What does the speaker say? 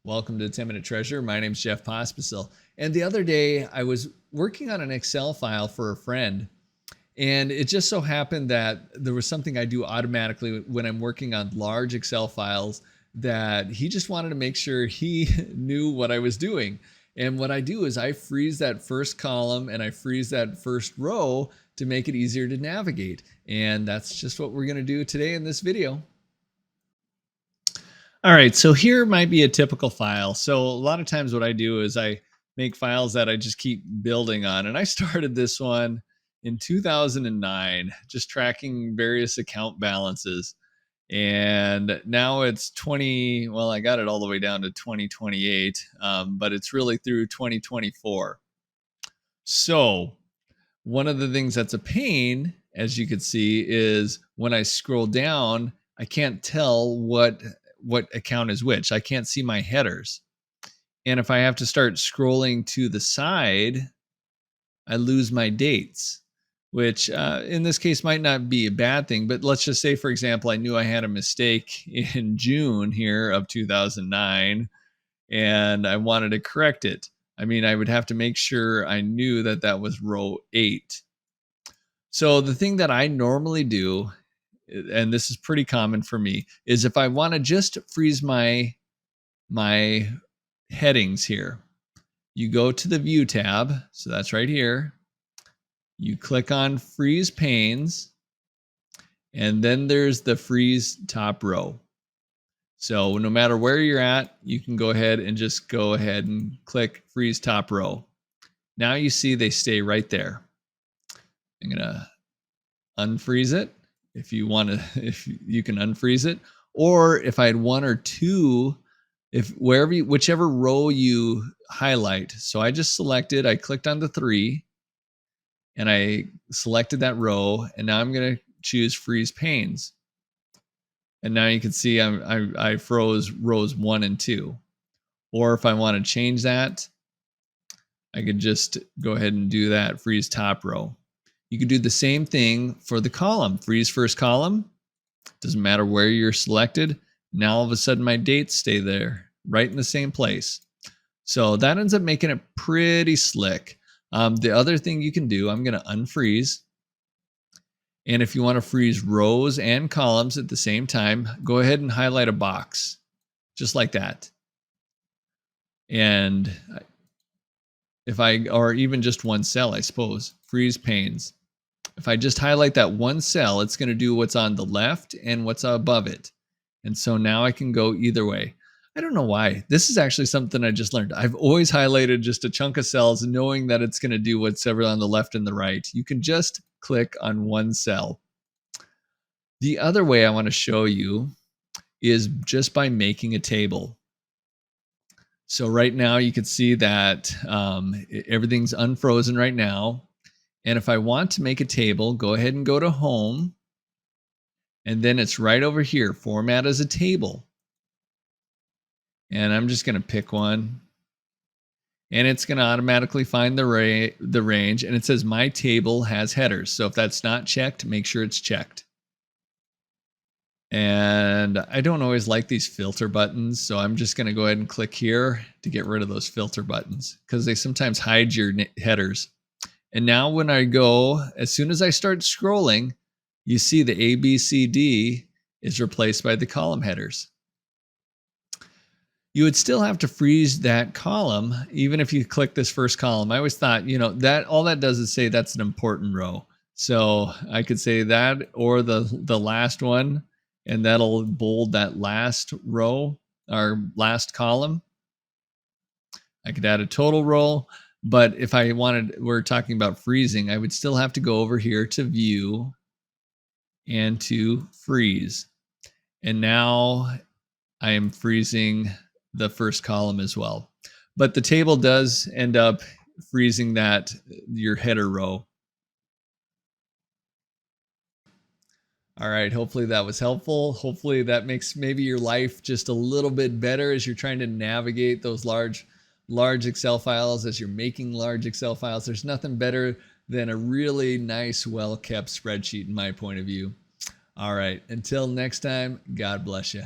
Welcome to 10 Minute Treasure. My name's Jeff Pospisil. And the other day I was working on an Excel file for a friend. And it just so happened that there was something I do automatically when I'm working on large Excel files that he just wanted to make sure he knew what I was doing. And what I do is I freeze that first column and I freeze that first row to make it easier to navigate. And that's just what we're going to do today in this video. All right, so here might be a typical file. So a lot of times what I do is I make files that I just keep building on. And I started this one in 2009, just tracking various account balances. And now it's 20, well, I got it all the way down to 2028, but it's really through 2024. So one of the things that's a pain, as you can see, is when I scroll down, I can't tell what account is which. I can't see my headers. And if I have to start scrolling to the side, I lose my dates, which in this case might not be a bad thing. But let's just say, for example, I knew I had a mistake in June here of 2009 and I wanted to correct it. I mean, I would have to make sure I knew that that was row 8. So the thing that I normally do, and this is pretty common for me, is if I want to just freeze my headings here, you go to the View tab. So that's right here. You click on Freeze Panes, and then there's the Freeze Top Row. So no matter where you're at, you can go ahead and click Freeze Top Row. Now you see they stay right there. I'm gonna unfreeze it. If you want to, if you can unfreeze it, or if I had one or two, whichever row you highlight. So I just selected, I clicked on the 3 and I selected that row, and now I'm going to choose Freeze Panes. And now you can see I froze rows 1 and 2. Or if I want to change that, I could just go ahead and do that, Freeze Top Row. You could do the same thing for the column. Freeze first column. Doesn't matter where you're selected. Now all of a sudden my dates stay there, right in the same place. So that ends up making it pretty slick. The other thing you can do, I'm going to unfreeze. And if you want to freeze rows and columns at the same time, go ahead and highlight a box, just like that. And or even just one cell, I suppose, Freeze Panes. If I just highlight that one cell, it's going to do what's on the left and what's above it. And so now I can go either way. I don't know why. This is actually something I just learned. I've always highlighted just a chunk of cells knowing that it's going to do whatever on the left and the right. You can just click on one cell. The other way I want to show you is just by making a table. So right now you can see that everything's unfrozen right now. And if I want to make a table, go ahead and go to Home. And then it's right over here, Format as a Table. And I'm just going to pick one. And it's going to automatically find the range. And it says My Table has headers. So if that's not checked, make sure it's checked. And I don't always like these filter buttons. So I'm just going to go ahead and click here to get rid of those filter buttons, because they sometimes hide your headers. And now when I go, as soon as I start scrolling, you see the A, B, C, D is replaced by the column headers. You would still have to freeze that column, even if you click this first column. I always thought, that all that does is say that's an important row. So I could say that, or the last one, and that'll bold that last row or last column. I could add a total row. But if I wanted, we're talking about freezing, I would still have to go over here to View and to Freeze. And now I am freezing the first column as well. But the table does end up freezing your header row. All right, hopefully that was helpful. Hopefully that makes maybe your life just a little bit better as you're trying to navigate those large Excel files, as you're making large Excel files. There's nothing better than a really nice, well-kept spreadsheet in my point of view. All right, until next time, God bless you.